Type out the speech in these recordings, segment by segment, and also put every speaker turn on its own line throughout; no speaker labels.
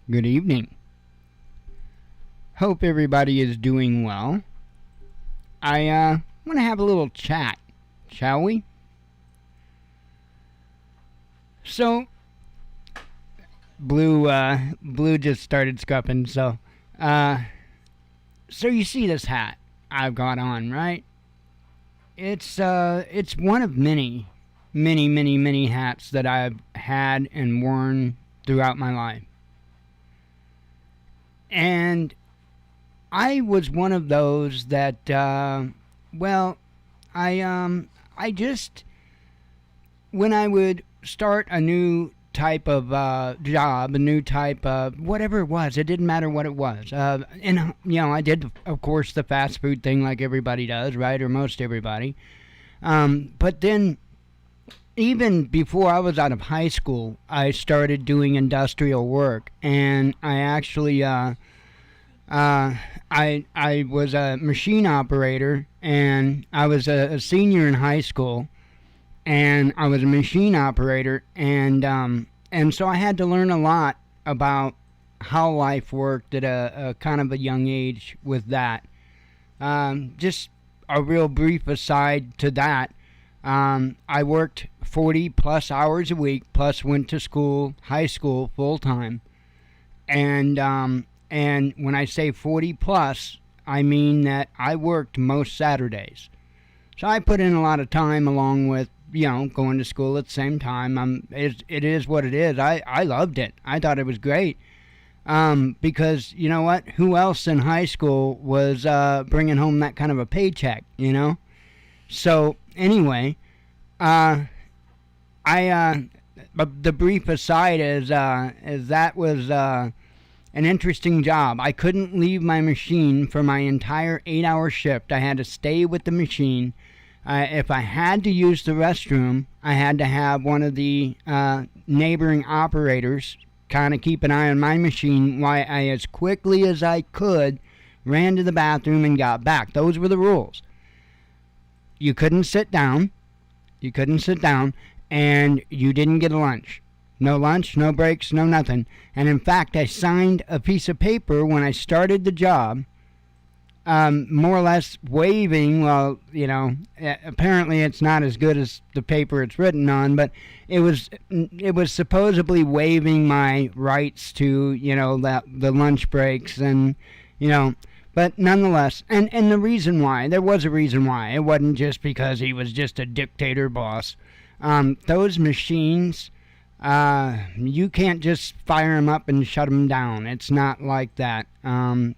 Good evening. Hope everybody is doing well. I want to have a little chat, shall we? So, Blue just started scuffing. So you see this hat I've got on, right? It's one of many hats that I've had and worn throughout my life. And I was one of those that, I just, when I would start a new type of job, a new type of whatever it was, it didn't matter what it was. I did, of course, the fast food thing like everybody does, right, or most everybody. But then, even before I was out of high school, I started doing industrial work, and I actually, I was a machine operator, and I was a senior in high school, and I was a machine operator, and so I had to learn a lot about how life worked at a kind of a young age with that. Just a real brief aside to that. I worked 40 plus hours a week, plus went to school, high school, full time. And when I say 40 plus, I mean that I worked most Saturdays. So I put in a lot of time along with, going to school at the same time. It is what it is. I loved it. I thought it was great. Because, you know what? Who else in high school was bringing home that kind of a paycheck, So, anyway, the brief aside is that was an interesting job. I couldn't leave my machine for my entire 8-hour shift. I had to stay with the machine. If I had to use the restroom, I had to have one of the neighboring operators kind of keep an eye on my machine while I, as quickly as I could, ran to the bathroom and got back. Those were the rules. You couldn't sit down. And you didn't get a lunch. No lunch, no breaks, no nothing. And in fact, I signed a piece of paper when I started the job, more or less waiving, apparently it's not as good as the paper it's written on, but it was supposedly waiving my rights to, the lunch breaks and, but nonetheless, and the reason why, there was a reason why. It wasn't just because he was just a dictator boss. Those machines, you can't just fire them up and shut them down. It's not like that.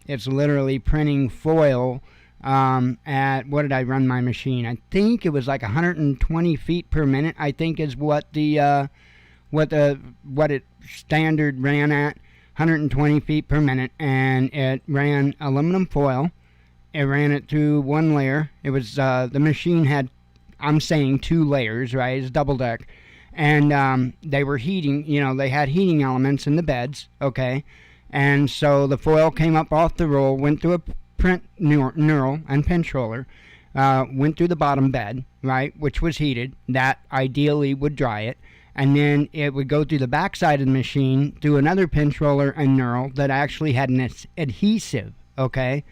It's literally printing foil at, what did I run my machine? I think it was like 120 feet per minute, I think is what it standard ran at. 120 feet per minute, and it ran aluminum foil. It ran it through one layer. It was the machine had, I'm saying, 2 layers, right? It's double deck, and they were heating. They had heating elements in the beds, okay. And so the foil came up off the roll, went through a print knurl and pinch roller, went through the bottom bed, right, which was heated. That ideally would dry it. And then it would go through the backside of the machine through another pinch roller and knurl that actually had an adhesive, okay?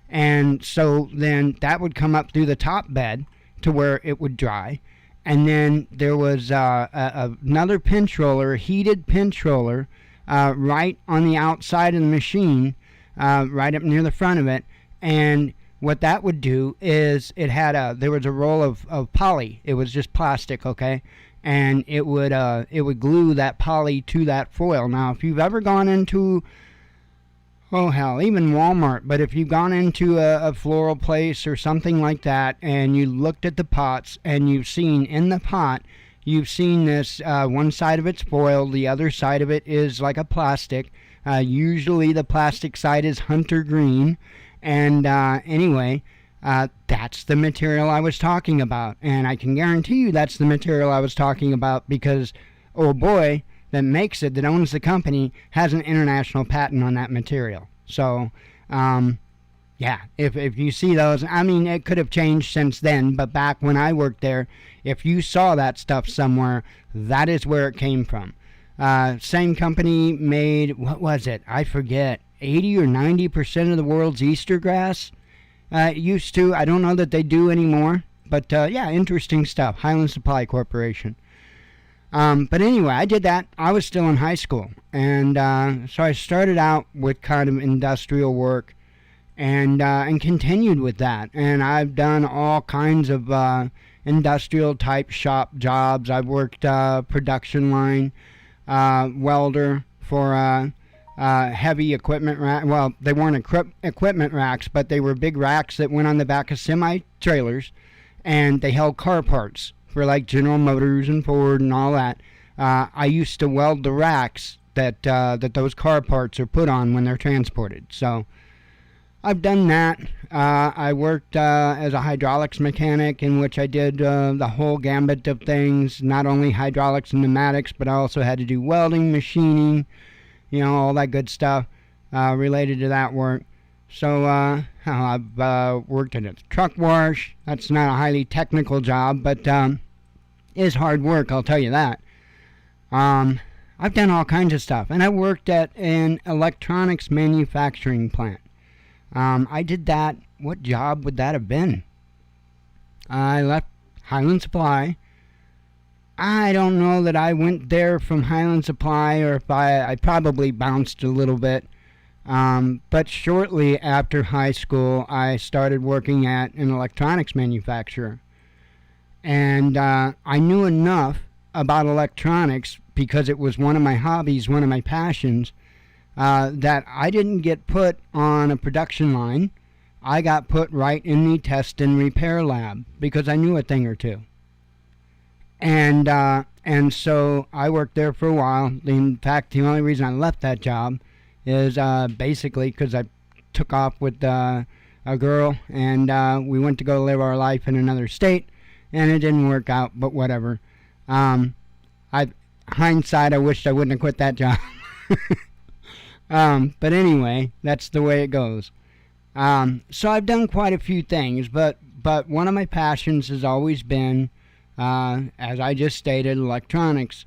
And so then that would come up through the top bed to where it would dry. And then there was another pinch roller, heated pinch roller, right on the outside of the machine, right up near the front of it. And what that would do is there was a roll of poly. It was just plastic, okay? And it would glue that poly to that foil. Now, if you've ever gone into, oh hell, even Walmart, but if you've gone into a floral place or something like that, and you looked at the pots, and you've seen in the pot, you've seen this, one side of it's foil, the other side of it is like a plastic. Usually the plastic side is hunter green. And anyway, that's the material I was talking about, and I can guarantee you that's the material I was talking about because old boy that makes it, that owns the company, has an international patent on that material. So, yeah, if you see those, I mean, it could have changed since then, but back when I worked there, if you saw that stuff somewhere, that is where it came from. Same company made, what was it? I forget. 80 or 90% of the world's Easter grass. Used to. I don't know that they do anymore. But yeah, interesting stuff. Highland Supply Corporation. But anyway, I did that. I was still in high school. And so I started out with kind of industrial work and continued with that. And I've done all kinds of industrial type shop jobs. I've worked production line, welder for heavy equipment rack. Well, they weren't equipment racks, but they were big racks that went on the back of semi-trailers, and they held car parts for like General Motors and Ford and all that. I used to weld the racks that those car parts are put on when they're transported. So I've done that. I worked as a hydraulics mechanic, in which I did the whole gambit of things, not only hydraulics and pneumatics, but I also had to do welding, machining, all that good stuff related to that work. So I've worked at a truck wash. That's not a highly technical job, but is hard work, I'll tell you that. I've done all kinds of stuff, and I worked at an electronics manufacturing plant. I did that. What job would that have been? I left Highland Supply. I don't know that I went there from Highland Supply, or if I probably bounced a little bit. But shortly after high school, I started working at an electronics manufacturer. And I knew enough about electronics, because it was one of my hobbies, one of my passions, that I didn't get put on a production line. I got put right in the test and repair lab, because I knew a thing or two. And so I worked there for a while. In fact, the only reason I left that job is basically because I took off with a girl, and we went to go live our life in another state, and it didn't work out, but whatever. Hindsight, I wished I wouldn't have quit that job. But anyway, that's the way it goes. So I've done quite a few things, but one of my passions has always been, as I just stated, electronics.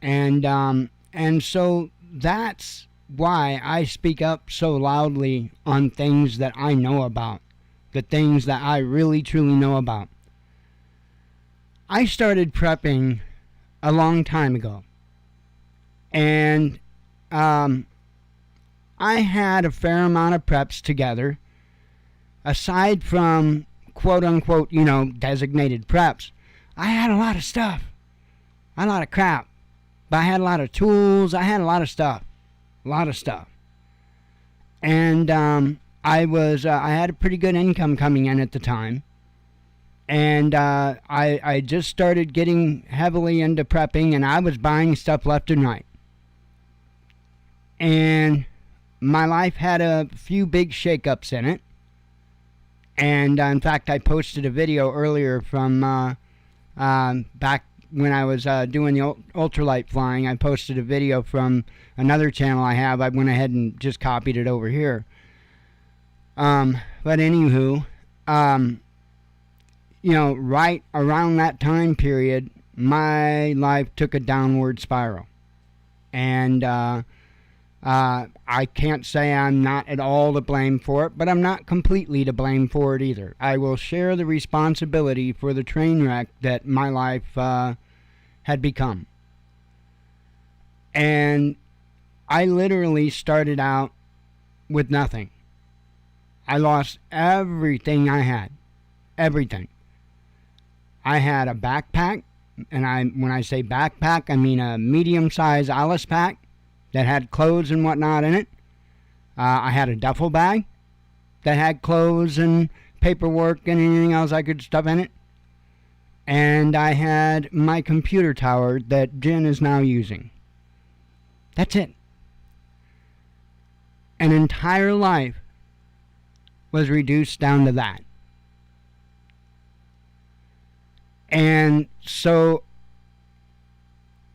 And so that's why I speak up so loudly on things that I know about, the things that I really truly know about. I started prepping a long time ago, and I had a fair amount of preps together. Aside from quote unquote, designated preps, I had a lot of stuff, a lot of crap, but I had a lot of tools. I had a lot of stuff. And I had a pretty good income coming in at the time, and I just started getting heavily into prepping, and I was buying stuff left and right. And my life had a few big shakeups in it, and in fact, I posted a video earlier from back when I was doing the ultralight flying. I posted a video from another channel I have. I went ahead and just copied it over here. But anywho, right around that time period, my life took a downward spiral. And I can't say I'm not at all to blame for it, but I'm not completely to blame for it either. I will share the responsibility for the train wreck that my life had become. And I literally started out with nothing. I lost everything I had. Everything. I had a backpack, and when I say backpack, I mean a medium-sized Alice pack that had clothes and whatnot in it. I had a duffel bag that had clothes and paperwork and anything else I could stuff in it. And I had my computer tower that Jen is now using. That's it. An entire life was reduced down to that. And so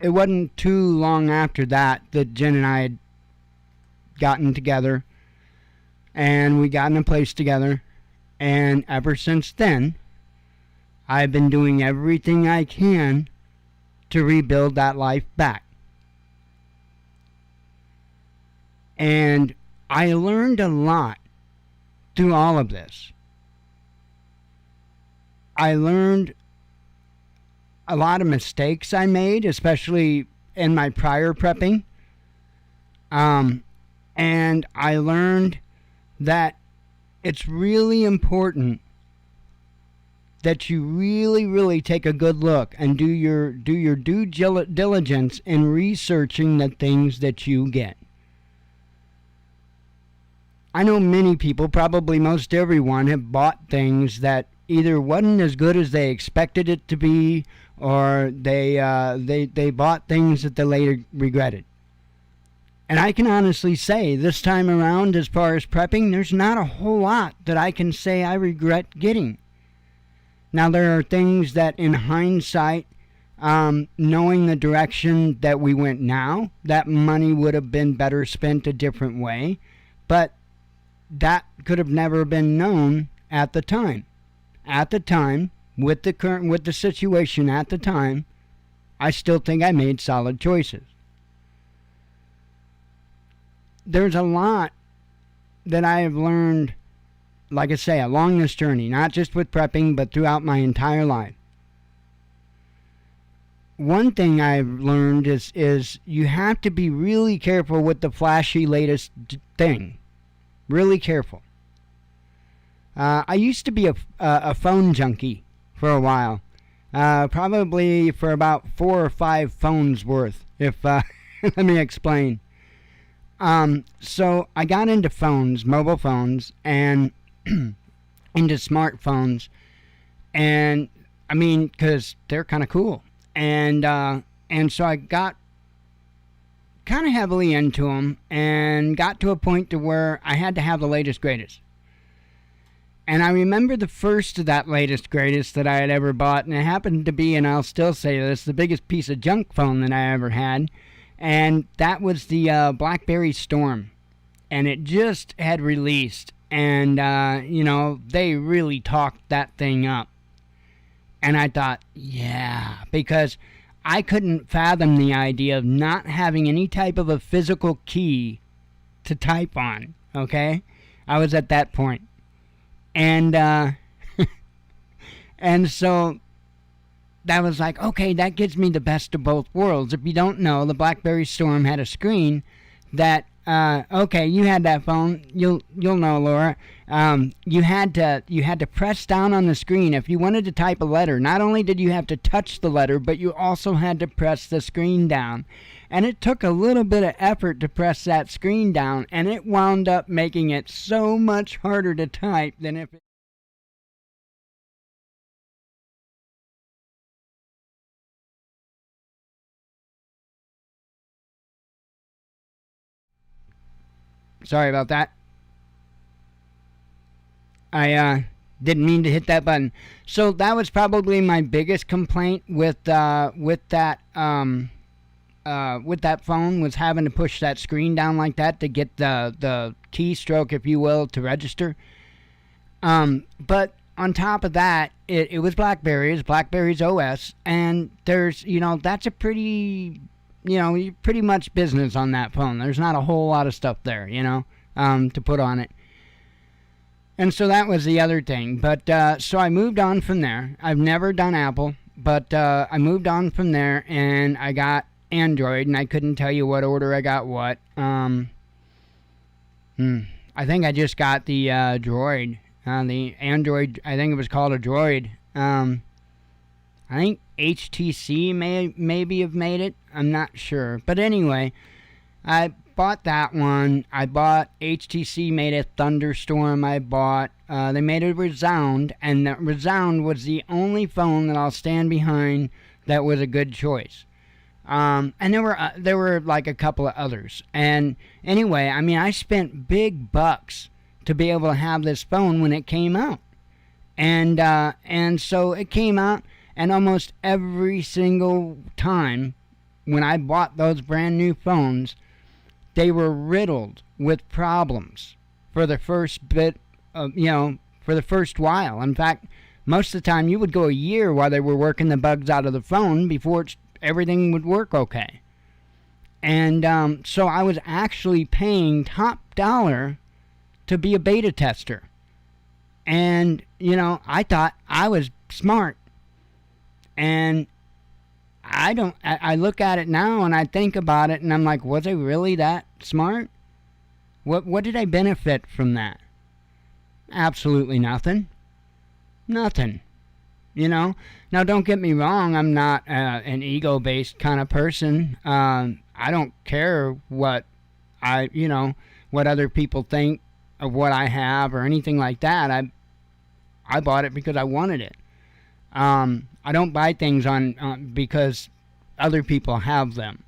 it wasn't too long after that Jen and I had gotten together, and we got in a place together, and ever since then I've been doing everything I can to rebuild that life back. And I learned a lot through all of this. I learned a lot of mistakes I made, especially in my prior prepping. And I learned that it's really important that you really, really take a good look and do your due diligence in researching the things that you get. I know many people, probably most everyone, have bought things that either wasn't as good as they expected it to be, or they bought things that they later regretted. And I can honestly say, this time around, as far as prepping, there's not a whole lot that I can say I regret getting. Now, there are things that, in hindsight, knowing the direction that we went now, that money would have been better spent a different way. But that could have never been known at the time. At the time, with the situation at the time, I still think I made solid choices. There's a lot that I have learned, like I say, along this journey, not just with prepping, but throughout my entire life. One thing I've learned is you have to be really careful with the flashy latest thing. Really careful. I used to be a phone junkie for a while. Probably for about 4 or 5 phones worth, if let me explain. So I got into phones, mobile phones, and into smartphones, and I mean, because they're kind of cool, and so I got kind of heavily into them, and got to a point to where I had to have the latest greatest. And I remember the first of that latest greatest that I had ever bought, and it happened to be, and I'll still say this, the biggest piece of junk phone that I ever had. And that was the BlackBerry Storm. And it just had released. And, they really talked that thing up. And I thought, yeah, because I couldn't fathom the idea of not having any type of a physical key to type on, okay? I was at that point. And, and so that was like, okay, that gives me the best of both worlds. If you don't know, the BlackBerry Storm had a screen that, okay, you had that phone. You'll know, Laura. You had to press down on the screen if you wanted to type a letter. Not only did you have to touch the letter, but you also had to press the screen down. And it took a little bit of effort to press that screen down, and it wound up making it so much harder to type than if it... Sorry about that. I didn't mean to hit that button. So that was probably my biggest complaint with that phone, was having to push that screen down like that to get the keystroke, if you will, to register. But on top of that, it was BlackBerry's OS, and there's, that's a pretty, pretty much business on that phone. There's not a whole lot of stuff there, to put on it. And so that was the other thing. But so I moved on from there. I've never done Apple, but I moved on from there, and I got Android, and I couldn't tell you what order I got what. I think I just got the Droid. The Android, I think it was called a Droid. I think HTC maybe have made it. I'm not sure. But anyway, I bought that one. I bought HTC made a Thunderstorm. They made a Resound, and that Resound was the only phone that I'll stand behind that was a good choice. And there were like a couple of others. And anyway, I mean, I spent big bucks to be able to have this phone when it came out. And so it came out, and almost every single time when I bought those brand new phones, they were riddled with problems for the first bit of, for the first while. In fact, most of the time you would go a year while they were working the bugs out of the phone before everything would work okay. And so I was actually paying top dollar to be a beta tester. And, I thought I was smart. And I look at it now and I think about it and I'm like, was I really that smart? What did I benefit from that? Absolutely nothing. Nothing. Now don't get me wrong, I'm not an ego-based kind of person. I don't care what what other people think of what I have or anything like that. I bought it because I wanted it. I don't buy things on because other people have them.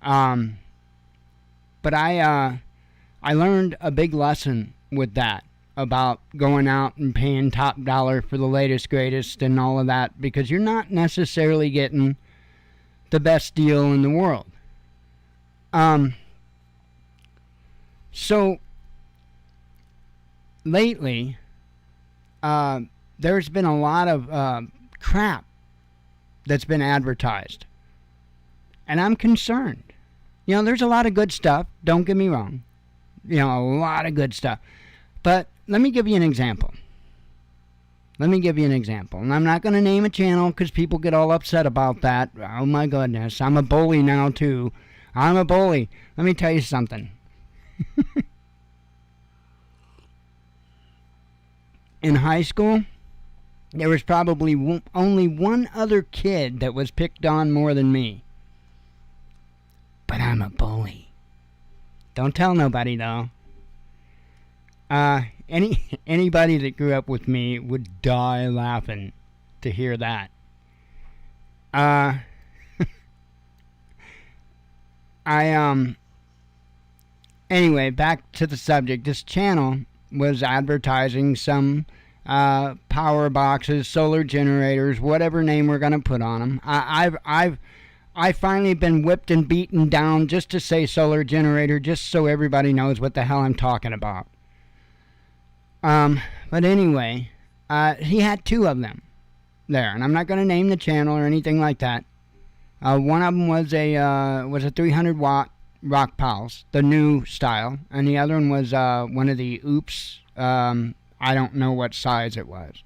But I learned a big lesson with that about going out and paying top dollar for the latest, greatest, and all of that, because you're not necessarily getting the best deal in the world. So lately, there's been a lot of crap that's been advertised, and I'm concerned. There's a lot of good stuff, don't get me wrong. A lot of good stuff. But let me give you an example. And I'm not going to name a channel because people get all upset about that. Oh my goodness, I'm a bully now too. I'm a bully. Let me tell you something. In high school, there was probably only one other kid that was picked on more than me. But I'm a bully. Don't tell nobody though. Anybody that grew up with me would die laughing to hear that. Anyway, back to the subject. This channel was advertising some power boxes, solar generators, whatever name we're gonna put on them. I've finally been whipped and beaten down just to say solar generator, just so everybody knows what the hell I'm talking about. But anyway, he had two of them there, and I'm not going to name the channel or anything like that. One of them was a 300 watt rock piles, the new style, and the other one was one of the oops. I don't know what size it was.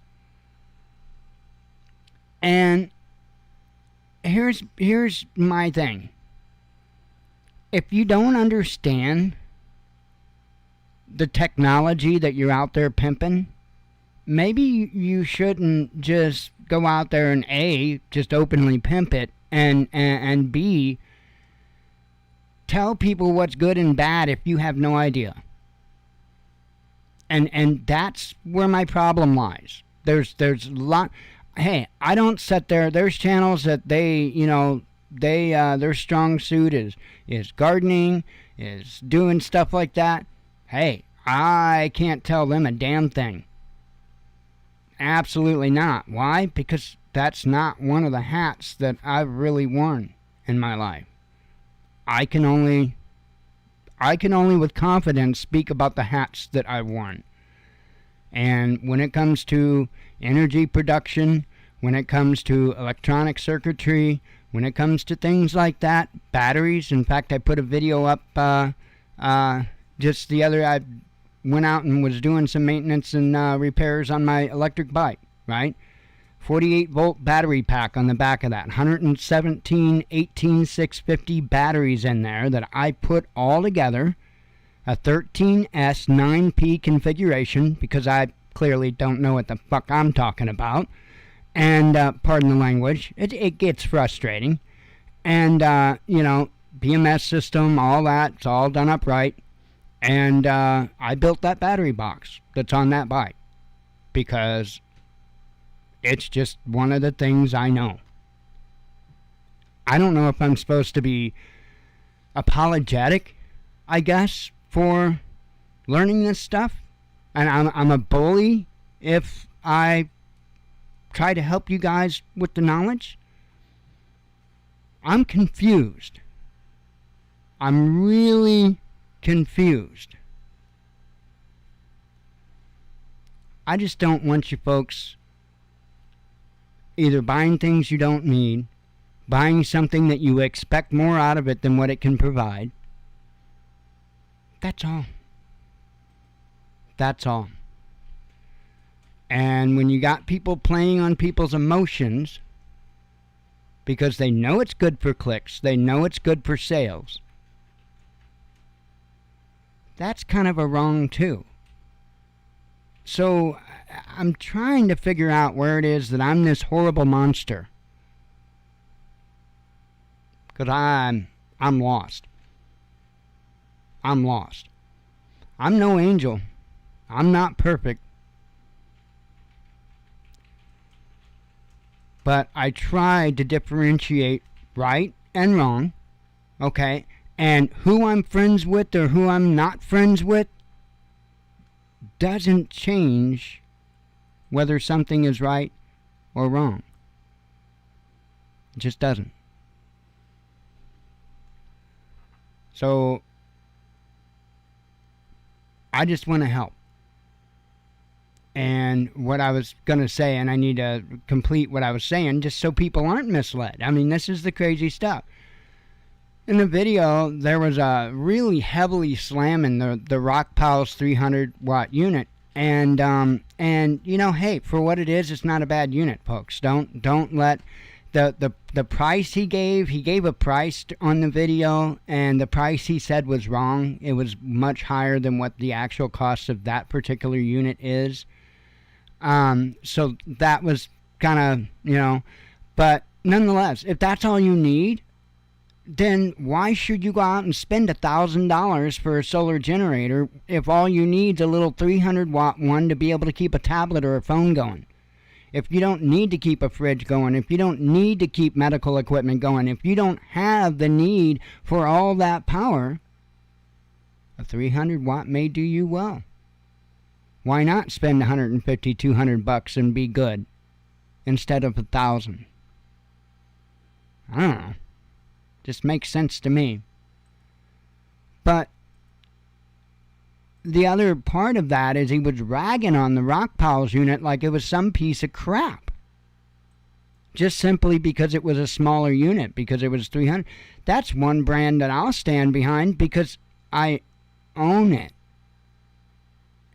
And here's my thing. If you don't understand the technology that you're out there pimping, maybe you shouldn't just go out there and A, just openly pimp it, and B, tell people what's good and bad if you have no idea. And that's where my problem lies. There's a lot. Hey, I don't sit there. There's channels that their strong suit is gardening, is doing stuff like that. Hey, I can't tell them a damn thing. Absolutely not. Why? Because that's not one of the hats that I've really worn in my life. I can only with confidence speak about the hats that I've worn. And when it comes to energy production, when it comes to electronic circuitry, when it comes to things like that, batteries. In fact, I put a video up just the other. I went out and was doing some maintenance and repairs on my electric bike, right? 48 volt battery pack on the back of that. 117 18650 batteries in there that I put all together. A 13S 9P configuration, because I clearly don't know what the fuck I'm talking about. And pardon the language, it gets frustrating. And BMS system, all that, it's all done up right. And I built that battery box that's on that bike because it's just one of the things I know. I don't know if I'm supposed to be apologetic, I guess, for learning this stuff. And I'm a bully if I try to help you guys with the knowledge. I'm confused. I'm really confused. I just don't want you folks either buying things you don't need, buying something that you expect more out of it than what it can provide. That's all. That's all. And when you got people playing on people's emotions because they know it's good for clicks, they know it's good for sales, that's kind of a wrong too. So I'm trying to figure out where it is that I'm this horrible monster. Because I'm lost. I'm lost. I'm no angel. I'm not perfect. But I try to differentiate right and wrong, okay? And who I'm friends with or who I'm not friends with doesn't change whether something is right or wrong. It just doesn't. So, I just want to help. And what I was going to say, and I need to complete what I was saying just so people aren't misled. I mean, this is the crazy stuff. In the video, there was a really heavily slamming the Rockpile's 300 watt unit. And you know, hey, for what it is, it's not a bad unit, folks. Don't let the price he gave a price on the video, and the price he said was wrong. It was much higher than what the actual cost of that particular unit is. So that was kind of, you know, but nonetheless, if that's all you need, then why should you go out and spend $1,000 for a solar generator if all you need is a little 300 watt one to be able to keep a tablet or a phone going? If you don't need to keep a fridge going, if you don't need to keep medical equipment going, if you don't have the need for all that power, a 300 watt may do you well. Why not spend $150, $200 and be good instead of $1,000? I don't know. Just makes sense to me. But the other part of that is he was ragging on the Rockpile's unit like it was some piece of crap. Just simply because it was a smaller unit, because it was 300. That's one brand that I'll stand behind because I own it.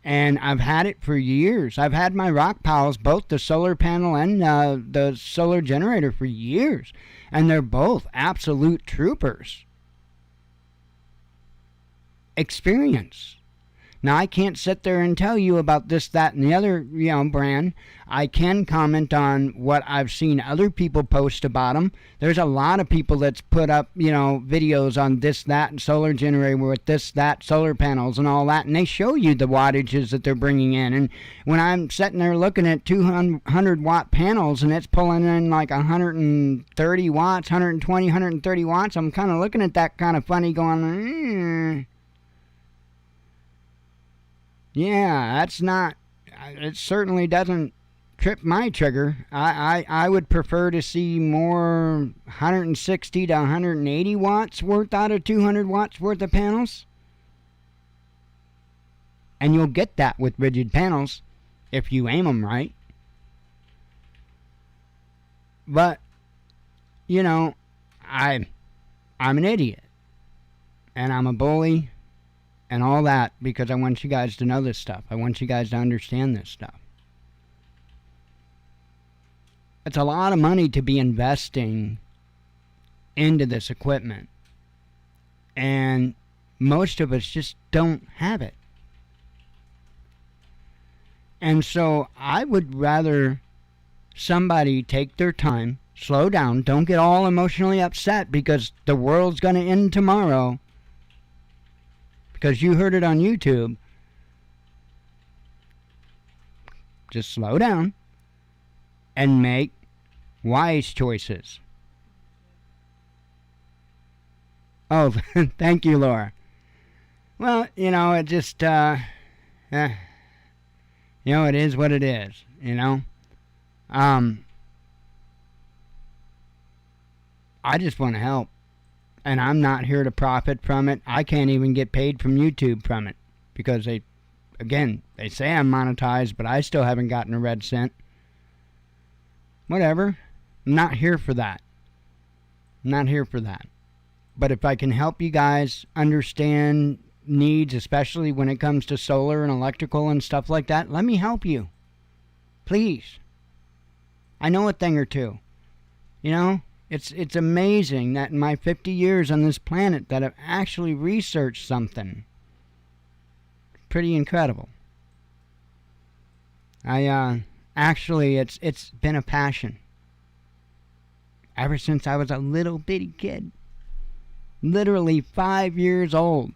And I've had it for years. I've had my Rockpiles, both the solar panel and the solar generator, for years. And they're both absolute troopers. Experience. Now, I can't sit there and tell you about this, that, and the other, brand. I can comment on what I've seen other people post about them. There's a lot of people that's put up, videos on this, that, and solar generator with this, that, solar panels and all that, and they show you the wattages that they're bringing in. And when I'm sitting there looking at 200 watt panels and it's pulling in like 130 watts, 120, 130 watts, I'm kind of looking at that kind of funny going, yeah, that's not, it certainly doesn't trip my trigger. I would prefer to see more 160 to 180 watts worth out of 200 watts worth of panels. And you'll get that with rigid panels if you aim them right. But, I'm an idiot. And I'm a bully. And all that because I want you guys to know this stuff. I want you guys to understand this stuff. It's a lot of money to be investing into this equipment. And most of us just don't have it. And so I would rather somebody take their time, slow down, don't get all emotionally upset because the world's going to end tomorrow. Because you heard it on YouTube. Just slow down and make wise choices. Oh, thank you, Laura. Well, it just, it is what it is, I just want to help. And I'm not here to profit from it. I can't even get paid from YouTube from it. Because they say I'm monetized, but I still haven't gotten a red cent. Whatever. I'm not here for that. I'm not here for that. But if I can help you guys understand needs, especially when it comes to solar and electrical and stuff like that, let me help you. Please. I know a thing or two. You know, it's amazing that in my 50 years on this planet that I've actually researched something. Pretty incredible. Actually, it's been a passion. Ever since I was a little bitty kid. Literally 5 years old.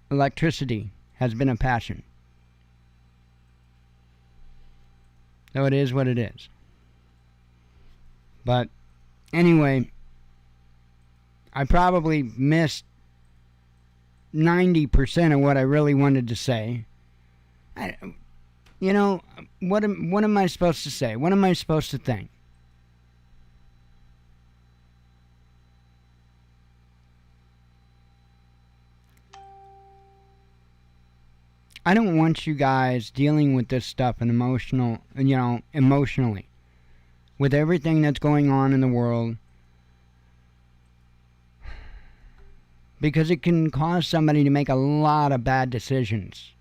Electricity has been a passion. So it is what it is. But anyway, I probably missed 90% of what I really wanted to say. You know, what am I supposed to say? What am I supposed to think? I don't want you guys dealing with this stuff and emotionally. With everything that's going on in the world. Because it can cause somebody to make a lot of bad decisions.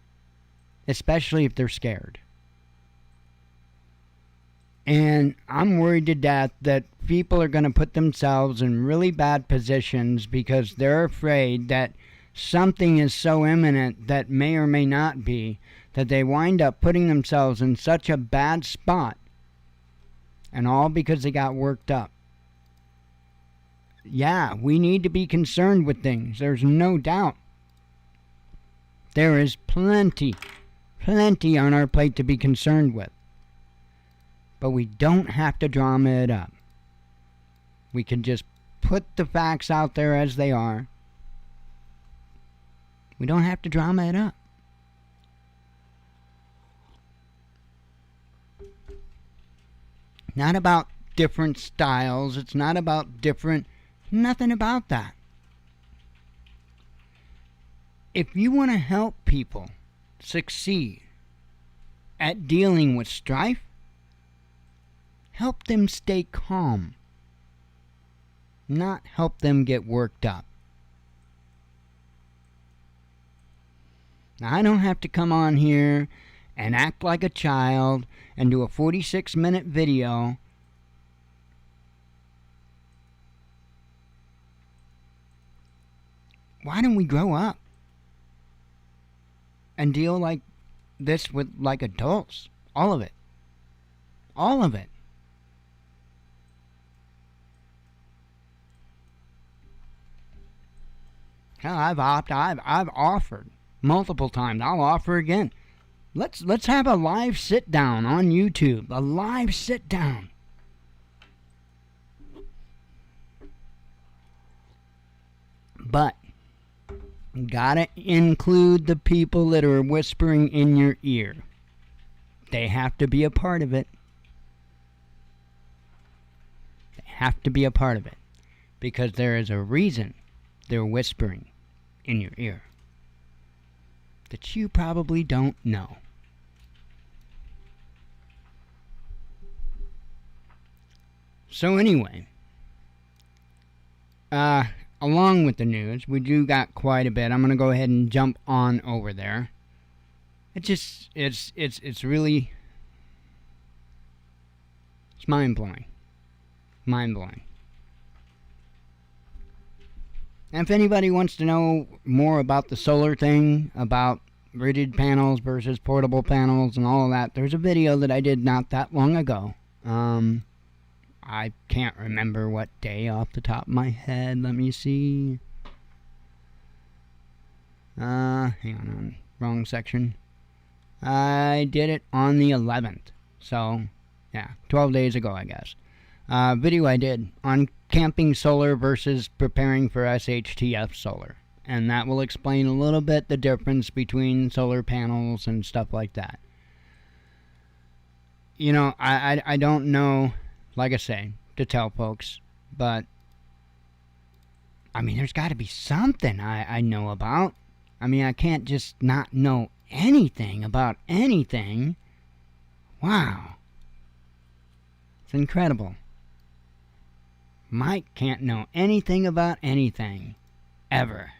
Especially if they're scared. And I'm worried to death that people are going to put themselves in really bad positions because they're afraid that something is so imminent that may or may not be, that they wind up putting themselves in such a bad spot. And all because they got worked up. Yeah, we need to be concerned with things. There's no doubt. There is plenty on our plate to be concerned with. But we don't have to drama it up. We can just put the facts out there as they are. We don't have to drama it up. Not about different styles. It's not about different... Nothing about that. If you want to help people succeed at dealing with strife, help them stay calm. Not help them get worked up. Now, I don't have to come on here and act like a child and do a 46-minute video why don't we grow up and deal like this with like adults? All of it. All of it. Hell, I've offered multiple times. I'll offer again. Let's have a live sit down on YouTube. A live sit down. But gotta include the people that are whispering in your ear. They have to be a part of it. They have to be a part of it. Because there is a reason they're whispering in your ear that you probably don't know. So anyway, along with the news, we do got quite a bit. I'm going to go ahead and jump on over there. It's really, it's mind-blowing. Mind-blowing. And if anybody wants to know more about the solar thing, about rigid panels versus portable panels and all of that, there's a video that I did not that long ago. I can't remember what day off the top of my head. Let me see. Hang on, wrong section. I did it on the 11th. So, yeah, 12 days ago, I guess. Video I did on camping solar versus preparing for SHTF solar. And that will explain a little bit the difference between solar panels and stuff like that. You know, I don't know, like I say, to tell folks, but I mean, there's got to be something I know about. I mean, I can't just not know anything about anything. Wow. It's incredible. Mike can't know anything about anything. Ever.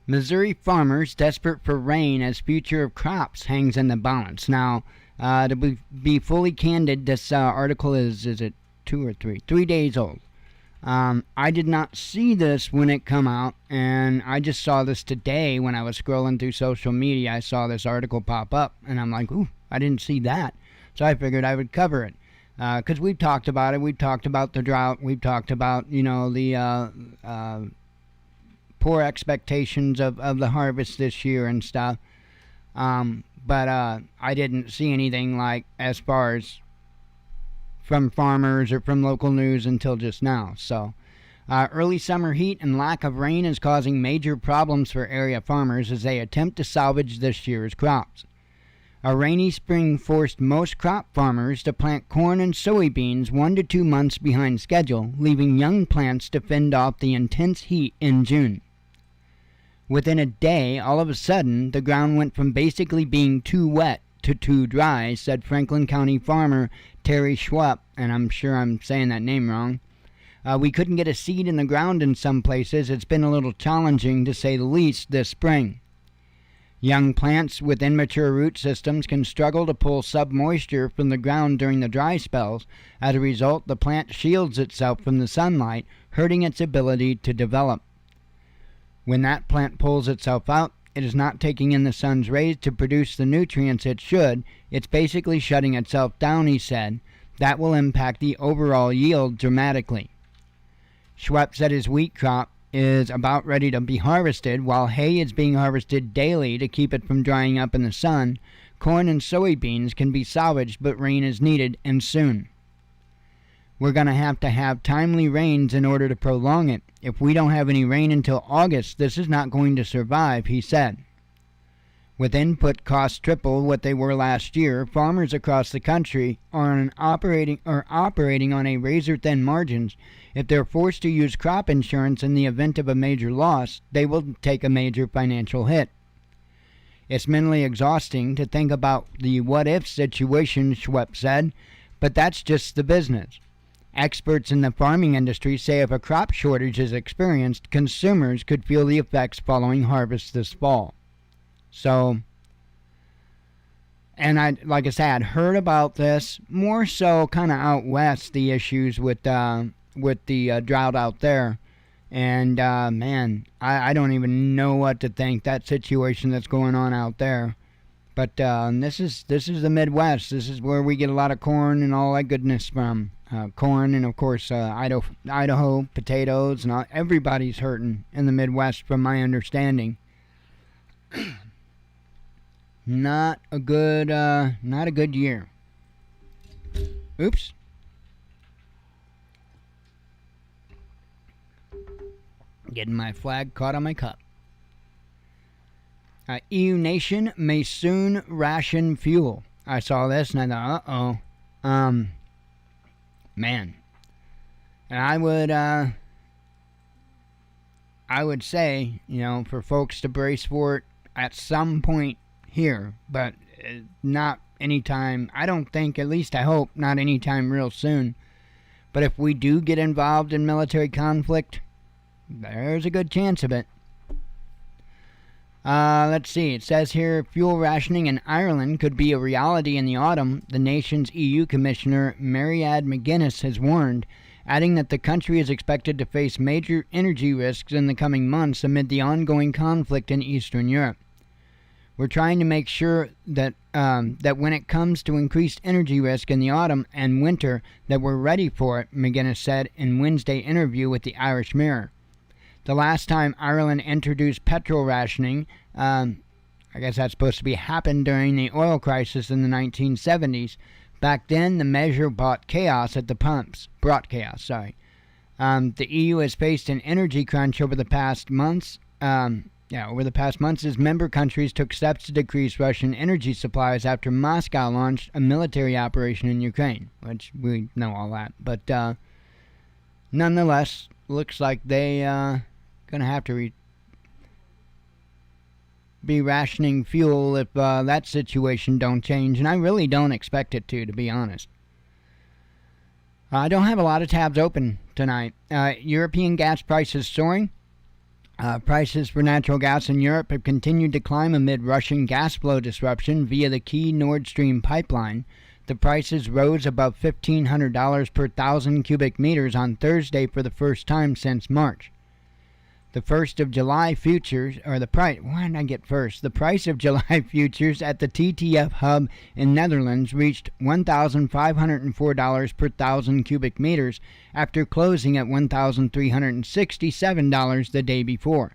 Missouri farmers desperate for rain as future of crops hangs in the balance. Now, to be fully candid, this article is it 2 or 3? 3 days old. I did not see this when it come out, and I just saw this today when I was scrolling through social media. I saw this article pop up, and I'm like, ooh, I didn't see that. So I figured I would cover it. Because we've talked about it. We've talked about the drought. We've talked about, the poor expectations of the harvest this year and stuff. But I didn't see anything like as far as from farmers or from local news until just now. So early summer heat and lack of rain is causing major problems for area farmers as they attempt to salvage this year's crops. A rainy spring forced most crop farmers to plant corn and soybeans 1 to 2 months behind schedule, leaving young plants to fend off the intense heat in June. Within a day, all of a sudden, the ground went from basically being too wet to too dry, said Franklin County farmer Terry Schwab, and I'm sure I'm saying that name wrong. We couldn't get a seed in the ground in some places. It's been a little challenging, to say the least, this spring. Young plants with immature root systems can struggle to pull sub-moisture from the ground during the dry spells. As a result, the plant shields itself from the sunlight, hurting its ability to develop. When that plant pulls itself out, it is not taking in the sun's rays to produce the nutrients it should. It's basically shutting itself down, he said. That will impact the overall yield dramatically. Schwepp said his wheat crop is about ready to be harvested, while hay is being harvested daily to keep it from drying up in the sun. Corn and soybeans can be salvaged, but rain is needed, and soon. We're going to have timely rains in order to prolong it. If we don't have any rain until August, this is not going to survive, he said. With input costs triple what they were last year, farmers across the country are operating on a razor-thin margins. If they're forced to use crop insurance in the event of a major loss, they will take a major financial hit. It's mentally exhausting to think about the what-if situation, Schwepp said, but that's just the business. Experts in the farming industry say if a crop shortage is experienced, consumers could feel the effects following harvest this fall. So, and like I said, I'd heard about this more so kind of out west, the issues with the drought out there. And man, I don't even know what to think, that situation that's going on out there. But this is the Midwest. This is where we get a lot of corn and all that goodness from. Corn and of course Idaho, potatoes, and all, everybody's hurting in the Midwest from my understanding. Not a good year. Oops. Getting my flag caught on my cup. EU nation may soon ration fuel. I saw this and I thought, man. And I would say, for folks to brace for it at some point here, but not anytime. I don't think, at least I hope, not anytime real soon. But if we do get involved in military conflict, there's a good chance of it. Let's see. It says here, fuel rationing in Ireland could be a reality in the autumn, the nation's EU Commissioner Mariad McGuinness has warned, adding that the country is expected to face major energy risks in the coming months amid the ongoing conflict in Eastern Europe. We're trying to make sure that that when it comes to increased energy risk in the autumn and winter, that we're ready for it, McGuinness said in Wednesday's interview with the Irish Mirror. The last time Ireland introduced petrol rationing, I guess that's supposed to be happened during the oil crisis in the 1970s. Back then, the measure brought chaos at the pumps. The EU has faced an energy crunch over the past months. As member countries took steps to decrease Russian energy supplies after Moscow launched a military operation in Ukraine, which we know all that. But nonetheless, looks like they gonna have to be rationing fuel if that situation don't change, and I really don't expect it to be honest. I don't have a lot of tabs open tonight. European gas prices soaring. Prices for natural gas in Europe have continued to climb amid Russian gas flow disruption via the key Nord Stream pipeline. The prices rose above $1,500 per thousand cubic meters on Thursday for the first time since March. The 1st of July futures, or the price, why did I get first? The price of July futures at the TTF hub in Netherlands reached $1,504 per thousand cubic meters after closing at $1,367 the day before.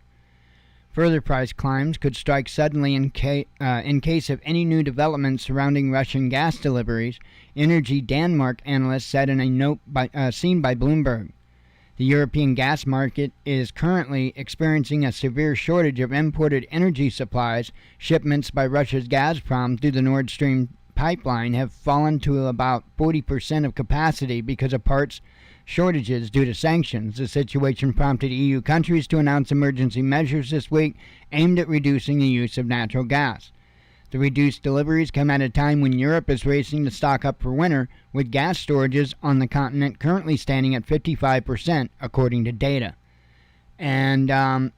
Further price climbs could strike suddenly in case of any new developments surrounding Russian gas deliveries, Energy Denmark analysts said in a note seen by Bloomberg. The European gas market is currently experiencing a severe shortage of imported energy supplies. Shipments by Russia's Gazprom through the Nord Stream pipeline have fallen to about 40% of capacity because of parts shortages due to sanctions. The situation prompted EU countries to announce emergency measures this week aimed at reducing the use of natural gas. The reduced deliveries come at a time when Europe is racing to stock up for winter, with gas storages on the continent currently standing at 55%, according to data. And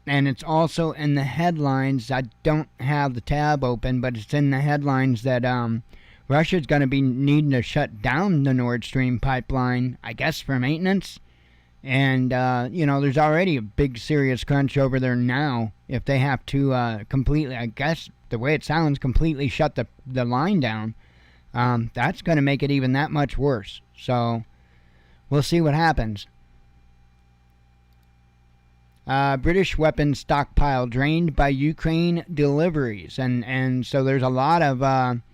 it's also in the headlines. I don't have the tab open, but it's in the headlines that Russia's going to be needing to shut down the Nord Stream pipeline, I guess, for maintenance. And, there's already a big serious crunch over there now if they have to completely, I guess, the way it sounds, completely shut the line down. That's going to make it even that much worse. So we'll see what happens. British weapons stockpile drained by Ukraine deliveries. And so there's a lot of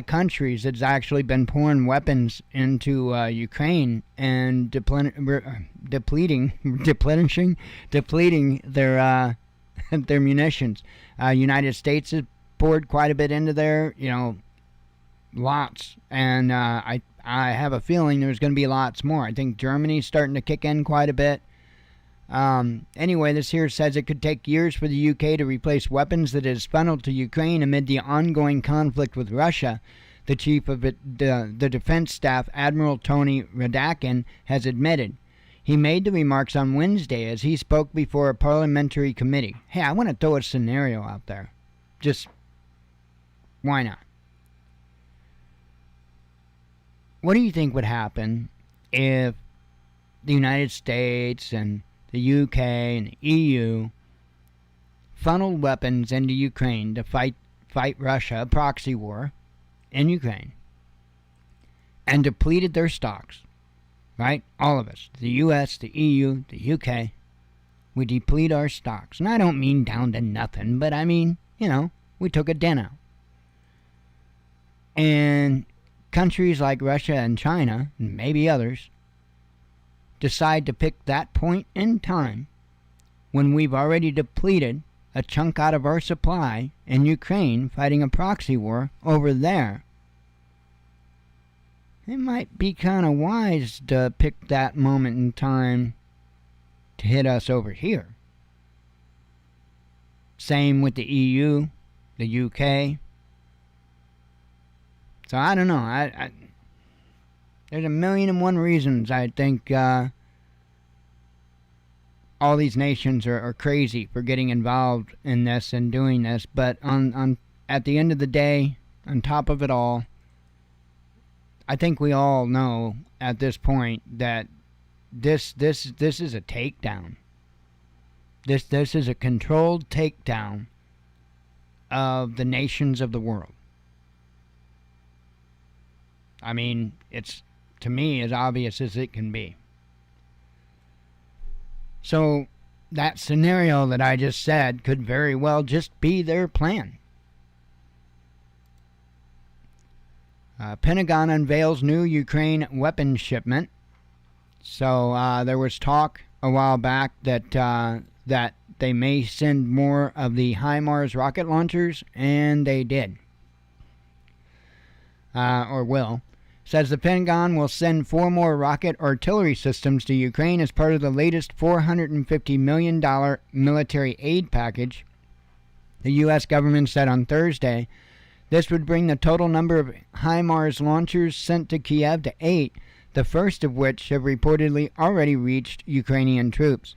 countries that's actually been pouring weapons into Ukraine and depleting their their munitions. United States has poured quite a bit into there, lots, and I have a feeling there's going to be lots more. I think Germany's starting to kick in quite a bit. Anyway, this here says it could take years for the UK to replace weapons that is funneled to Ukraine amid the ongoing conflict with Russia. The chief of the defense staff, Admiral Tony Radakin, has admitted. He made the remarks on Wednesday as he spoke before a parliamentary committee. Hey, I want to throw a scenario out there. Just, why not? What do you think would happen if the United States and the UK and the EU funneled weapons into Ukraine to fight Russia, a proxy war in Ukraine, and depleted their stocks? Right? All of us. The US, the EU, the UK. We deplete our stocks. And I don't mean down to nothing, but I mean, we took a dent out. And countries like Russia and China, and maybe others, decide to pick that point in time when we've already depleted a chunk out of our supply in Ukraine fighting a proxy war over there. It might be kind of wise to pick that moment in time to hit us over here. Same with the EU, the UK. So I don't know. There's a million and one reasons I think all these nations are crazy for getting involved in this and doing this. But at the end of the day, on top of it all, I think we all know at this point that this is a takedown. This is a controlled takedown of the nations of the world. I mean, it's, to me, as obvious as it can be. So that scenario that I just said could very well just be their plan. Pentagon unveils new Ukraine weapons shipment. So there was talk a while back that they may send more of the HIMARS rocket launchers, and they did. Or will. Says the Pentagon will send 4 more rocket artillery systems to Ukraine as part of the latest $450 million military aid package The U.S. government said on Thursday this would bring the total number of HIMARS launchers sent to Kiev to 8, the first of which have reportedly already reached Ukrainian troops.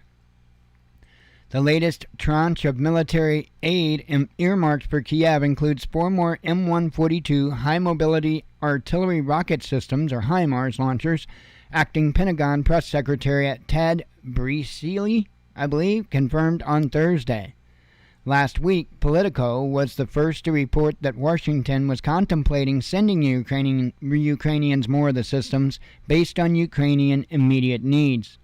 The latest tranche of military aid earmarked for Kiev includes 4 more M142 high-mobility artillery rocket systems, or HIMARS launchers. Acting Pentagon Press Secretary Ted Brisili, I believe, confirmed on Thursday. Last week, Politico was the first to report that Washington was contemplating sending Ukrainians more of the systems based on Ukrainian immediate needs.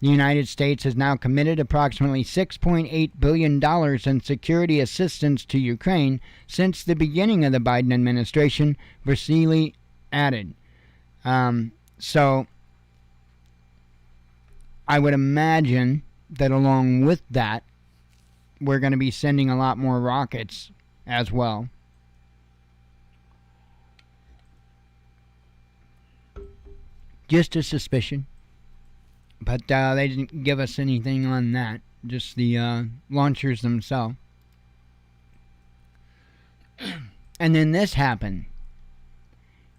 The United States has now committed approximately $6.8 billion in security assistance to Ukraine since the beginning of the Biden administration, Vasily added. So, I would imagine that along with that, we're going to be sending a lot more rockets as well. Just a suspicion. But they didn't give us anything on that. Just the launchers themselves. And then this happened.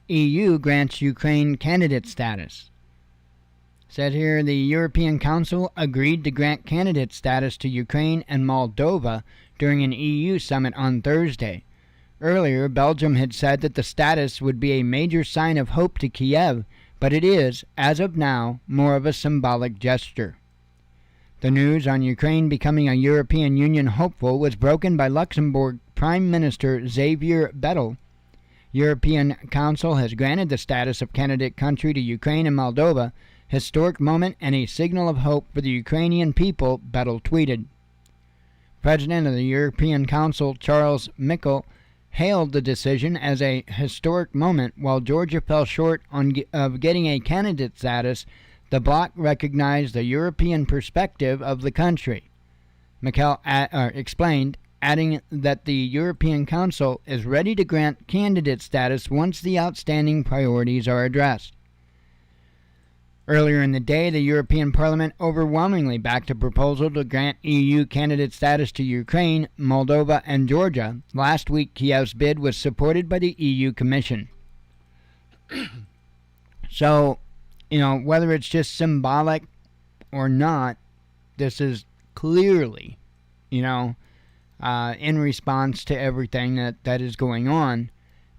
EU grants Ukraine candidate status. Said here, the European Council agreed to grant candidate status to Ukraine and Moldova during an EU summit on Thursday. Earlier, Belgium had said that the status would be a major sign of hope to Kiev, but it is, as of now, more of a symbolic gesture. The news on Ukraine becoming a European Union hopeful was broken by Luxembourg Prime Minister Xavier Bettel. European Council has granted the status of candidate country to Ukraine and Moldova, historic moment and a signal of hope for the Ukrainian people, Bettel tweeted. President of the European Council, Charles Michel, hailed the decision as a historic moment. While Georgia fell short of getting a candidate status, the bloc recognized the European perspective of the country. Michel explained, adding that the European Council is ready to grant candidate status once the outstanding priorities are addressed. Earlier in the day, the European Parliament overwhelmingly backed a proposal to grant EU candidate status to Ukraine, Moldova, and Georgia. Last week, Kiev's bid was supported by the EU Commission. So, whether it's just symbolic or not, this is clearly, in response to everything that is going on.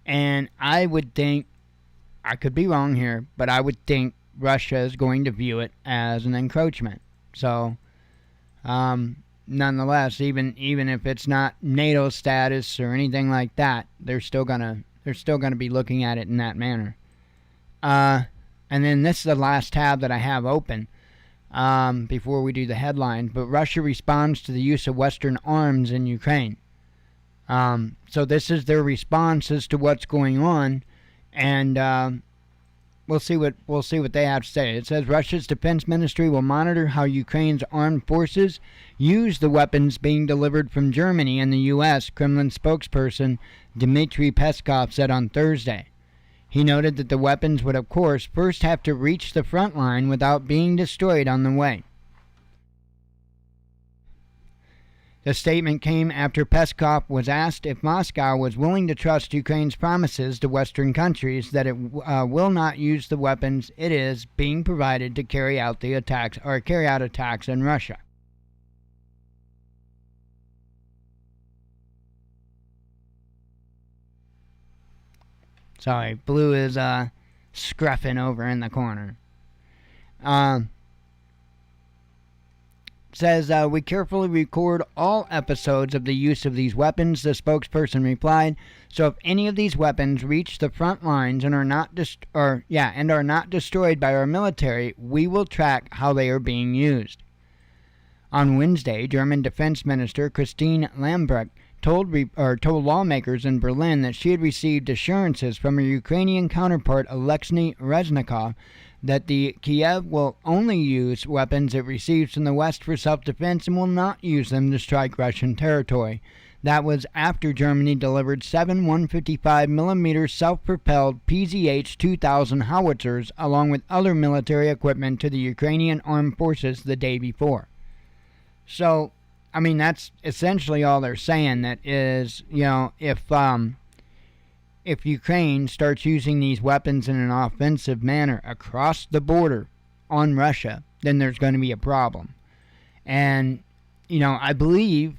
And I would think, I could be wrong here, but I would think Russia is going to view it as an encroachment. So, nonetheless, even if it's not NATO status or anything like that, they're still gonna be looking at it in that manner. And then this is the last tab that I have open before we do the headlines. But Russia responds to the use of Western arms in Ukraine. So this is their response as to what's going on, and We'll see what they have to say. It says Russia's defense ministry will monitor how Ukraine's armed forces use the weapons being delivered from Germany and the U.S., Kremlin spokesperson Dmitry Peskov said on Thursday. He noted that the weapons would, of course, first have to reach the front line without being destroyed on the way. The statement came after Peskov was asked if Moscow was willing to trust Ukraine's promises to Western countries that it will not use the weapons it is being provided to carry out attacks in Russia. Sorry, Blue is scruffing over in the corner. Says, we carefully record all episodes of the use of these weapons, the spokesperson replied. So if any of these weapons reach the front lines and are not destroyed by our military, we will track how they are being used. On Wednesday, German Defense Minister Christine Lambrecht told lawmakers in Berlin that she had received assurances from her Ukrainian counterpart Alexei Reznikov that the Kiev will only use weapons it receives from the West for self-defense and will not use them to strike Russian territory. That was after Germany delivered 7 155mm self-propelled PZH-2000 howitzers along with other military equipment to the Ukrainian armed forces the day before. So, I mean, that's essentially all they're saying. That is, if Ukraine starts using these weapons in an offensive manner across the border on Russia, then there's going to be a problem. And, I believe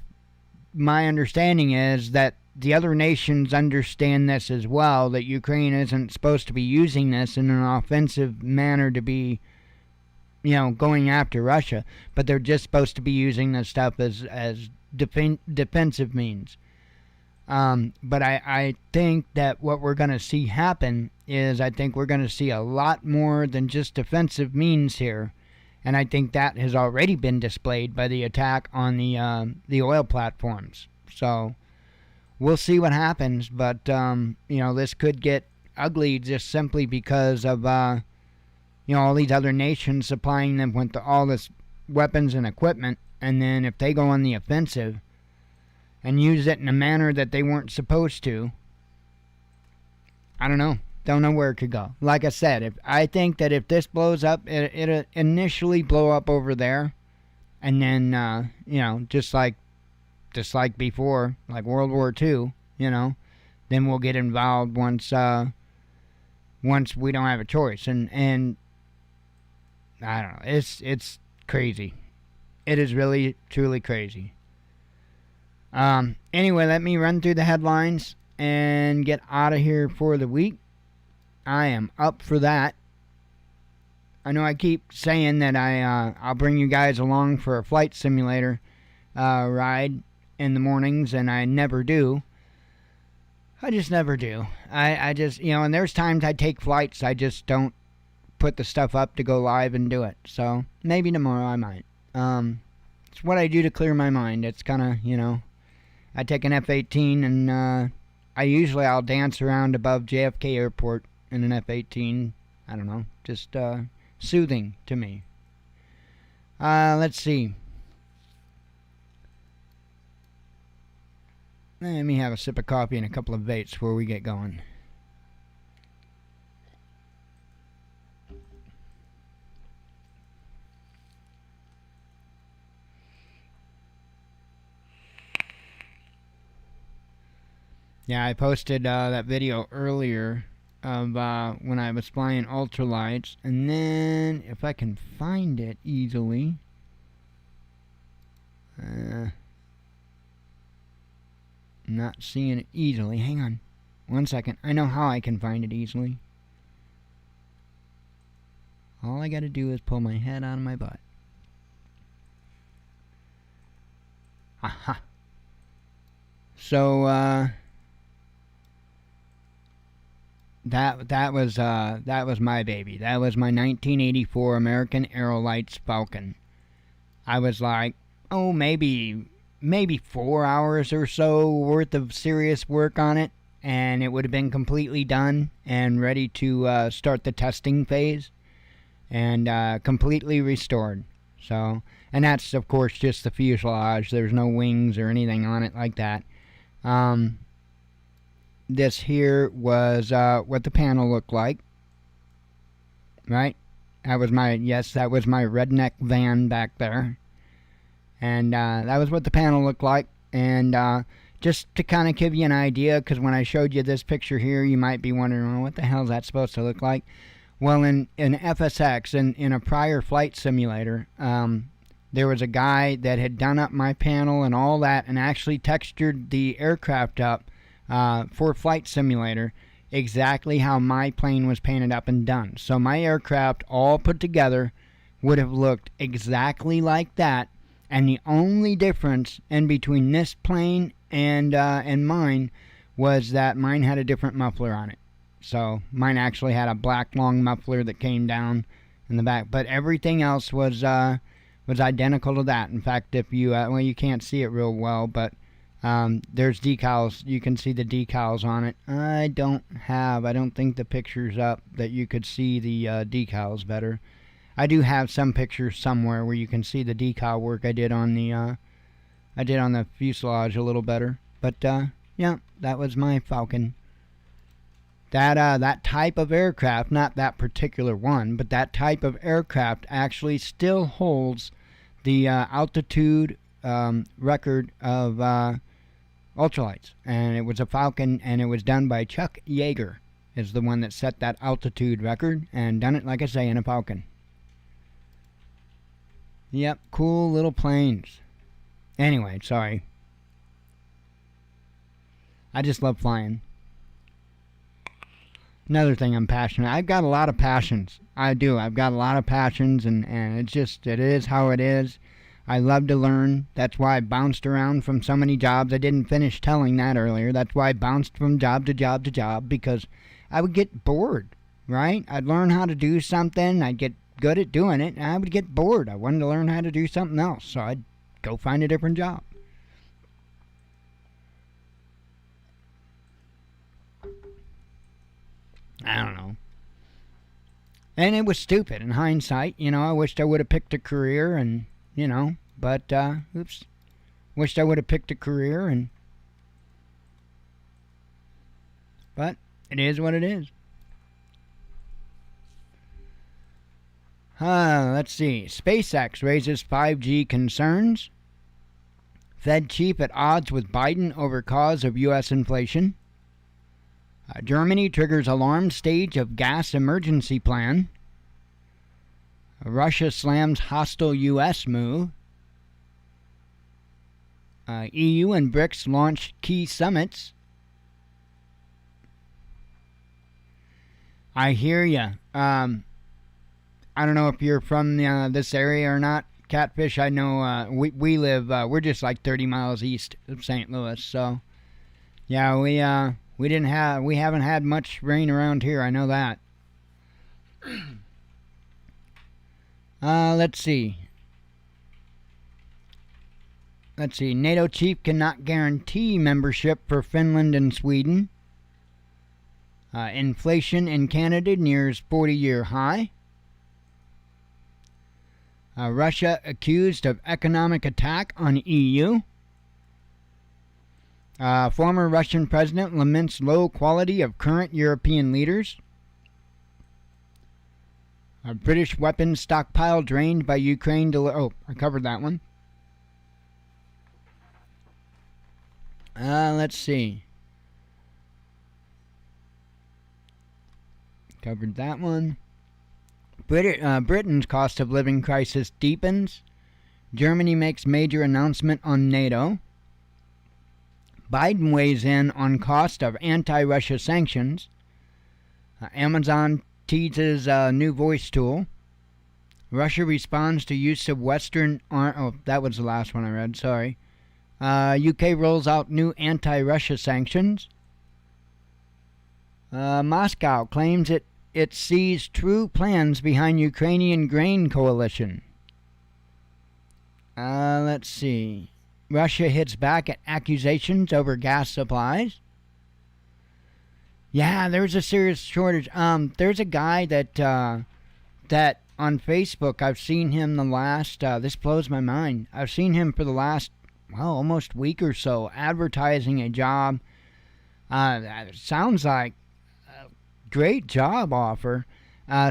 my understanding is that the other nations understand this as well, that Ukraine isn't supposed to be using this in an offensive manner to be, going after Russia, but they're just supposed to be using this stuff as defensive means. But I think that what we're going to see happen is I think we're going to see a lot more than just defensive means here. And I think that has already been displayed by the attack on the oil platforms. So we'll see what happens. But, this could get ugly just simply because of, all these other nations supplying them with all this weapons and equipment. And then if they go on the offensive and use it in a manner that they weren't supposed to, I don't know. Don't know where it could go. Like I said, I think that if this blows up, it'll initially blow up over there, and then just like before, like World War II, then we'll get involved once we don't have a choice. And I don't know. It's crazy. It is really truly crazy. Anyway, let me run through the headlines and get out of here for the week. I am up for that. I know I keep saying that I'll bring you guys along for a flight simulator ride in the mornings, and I never do. I just never do. I just, and there's times I take flights, I just don't put the stuff up to go live and do it. So maybe tomorrow I might. It's what I do to clear my mind. It's kind of, I take an F-18 and I'll dance around above JFK Airport in an F-18. I don't know, just soothing to me. Let's see. Let me have a sip of coffee and a couple of vapes before we get going. Yeah, I posted that video earlier of when I was flying ultralights, and then if I can find it easily, not seeing it easily. Hang on 1 second. I know how I can find it easily. All I gotta do is pull my head out of my butt. Aha. So that was my baby. That was my 1984 American Aerolights Falcon. I was like, maybe 4 hours or so worth of serious work on it, and it would have been completely done and ready to start the testing phase, and completely restored. So, and that's of course just the fuselage. There's no wings or anything on it like that. This here was what the panel looked like, right? That was my redneck van back there, and that was what the panel looked like. And just to kind of give you an idea, because when I showed you this picture here, you might be wondering, what the hell is that supposed to look like? Well, in FSX, in a prior flight simulator, there was a guy that had done up my panel and all that, and actually textured the aircraft up for Flight Simulator exactly how my plane was painted up and done. So my aircraft all put together would have looked exactly like that, and the only difference in between this plane and mine was that mine had a different muffler on it. So mine actually had a black long muffler that came down in the back, but everything else was identical to that. In fact, if you you can't see it real well, but there's decals. You can see the decals on it. I don't think the picture's up that you could see the decals better. I do have some pictures somewhere where you can see the decal work I did on the fuselage a little better. But yeah, that was my Falcon. That type of aircraft, not that particular one, but that type of aircraft actually still holds the altitude record of ultralights, and it was a Falcon, and it was done by Chuck Yeager, is the one that set that altitude record, and done it, like I say, in a Falcon. Yep, cool little planes. Anyway, sorry. I just love flying. Another thing I'm passionate. I've got a lot of passions. I do. I've got a lot of passions, and it is how it is. I love to learn. That's why I bounced around from so many jobs. I didn't finish telling that earlier. That's why I bounced from job to job to job, because I would get bored, right? I'd learn how to do something. I'd get good at doing it, and I would get bored. I wanted to learn how to do something else, so I'd go find a different job. I don't know. And it was stupid in hindsight. I wished I would have picked a career and, but, oops. Wished I would have picked a career but it is what it is. Let's see. SpaceX raises 5G concerns. Fed chief at odds with Biden over cause of U.S. inflation. Germany triggers alarm stage of gas emergency plan. Russia slams hostile U.S. move. EU and BRICS launch key summits. I hear ya. I don't know if you're from this area or not. Catfish, I know we live, we're just like 30 miles east of St. Louis, so yeah, we haven't had much rain around here, I know that. Let's see. NATO chief cannot guarantee membership for Finland and Sweden. Inflation in Canada nears 40-year high. Russia accused of economic attack on EU. Former Russian president laments low quality of current European leaders. British weapons stockpile drained by Ukraine. I covered that one. Let's see. Covered that one. Britain's cost of living crisis deepens. Germany makes major announcement on NATO. Biden weighs in on cost of anti-Russia sanctions. Amazon teases new voice tool. Russia responds to use of Western... that was the last one I read, sorry. UK rolls out new anti-Russia sanctions. Moscow claims it sees true plans behind Ukrainian grain coalition. Let's see. Russia hits back at accusations over gas supplies. Yeah, there's a serious shortage. There's a guy that on Facebook, I've seen him the last, this blows my mind. I've seen him for the last, almost week or so, advertising a job. Sounds like a great job offer.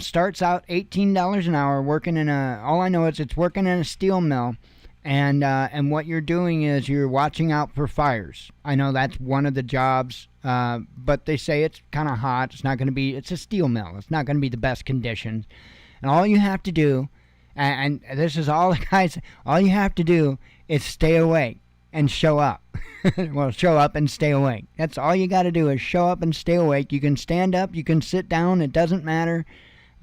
Starts out $18 an hour working in all I know is it's working in a steel mill. And what you're doing is you're watching out for fires. I know that's one of the jobs, but they say it's kind of hot. It's a steel mill. It's not going to be the best conditions. And all you have to do, and this is all the guys, all you have to do is stay awake and show up. Well, show up and stay awake. That's all you got to do is show up and stay awake. You can stand up, you can sit down, it doesn't matter.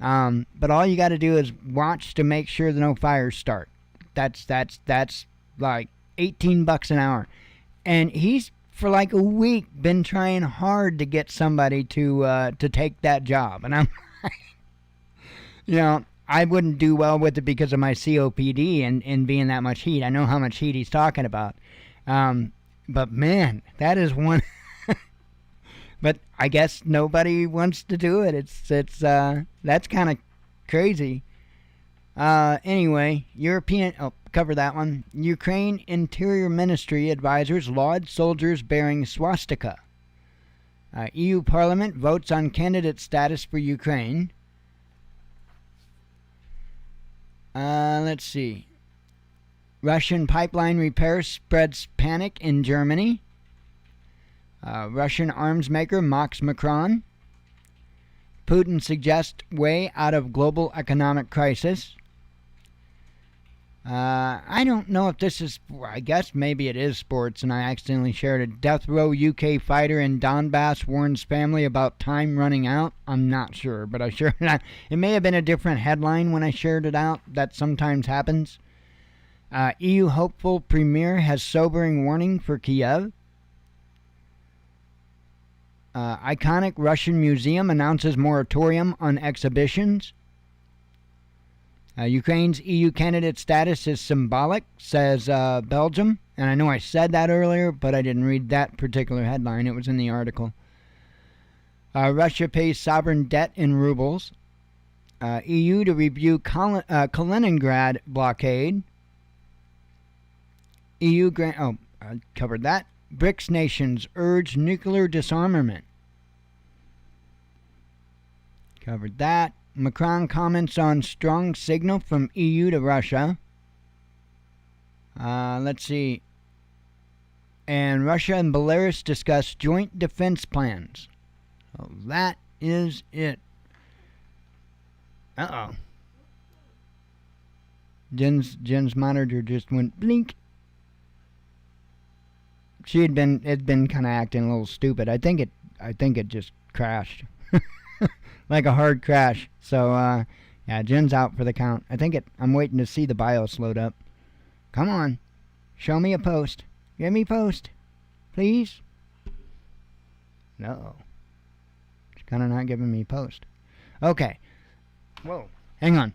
But all you got to do is watch to make sure that no fires start. That's like $18 an hour. And he's, for like a week, been trying hard to get somebody to take that job. And I'm I wouldn't do well with it because of my COPD and being that much heat. I know how much heat he's talking about. But man, that is one. But I guess nobody wants to do it. It's that's kind of crazy. Anyway, cover that one. Ukraine Interior Ministry advisors laud soldiers bearing swastika. EU Parliament votes on candidate status for Ukraine. Let's see. Russian pipeline repair spreads panic in Germany. Russian arms maker mocks Macron. Putin suggests way out of global economic crisis. I don't know if this is, I guess maybe it is sports, and I accidentally shared it. Death row UK fighter in Donbass warns family about time running out. I'm not sure, but I shared it. It may have been a different headline when I shared it out. That sometimes happens. EU hopeful premier has sobering warning for Kiev. Iconic Russian museum announces moratorium on exhibitions. Ukraine's EU candidate status is symbolic, says Belgium. And I know I said that earlier, but I didn't read that particular headline. It was in the article. Russia pays sovereign debt in rubles. EU to review Kaliningrad blockade. EU grant. Oh, I covered that. BRICS nations urge nuclear disarmament. Covered that. Macron comments on strong signal from EU to Russia. Let's see. And Russia and Belarus discuss joint defense plans. So that is it. Uh-oh. Jen's monitor just went blink. It'd been kind of acting a little stupid. I think it just crashed. Like a hard crash. So, yeah, Jen's out for the count. I'm waiting to see the BIOS load up. Come on. Show me a post. Give me post. Please. No. It's kind of not giving me post. Okay. Whoa. Hang on.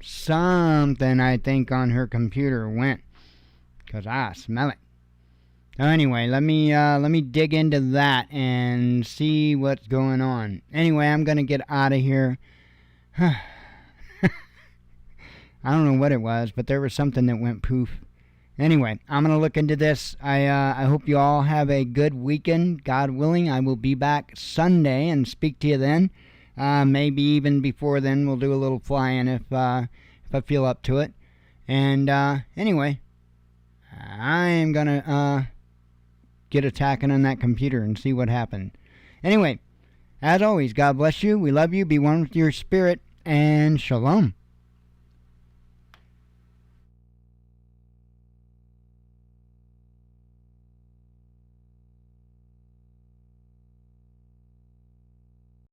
Something, I think, on her computer went. Because I smell it. So anyway, let me dig into that and see what's going on. Anyway, I'm going to get out of here. I don't know what it was, but there was something that went poof. Anyway, I'm going to look into this. I hope you all have a good weekend. God willing, I will be back Sunday and speak to you then. Maybe even before then, we'll do a little flying if I feel up to it. And anyway, I'm going to get attacking on that computer and see what happened. Anyway, as always, God bless you. We love you. Be one with your spirit. And shalom.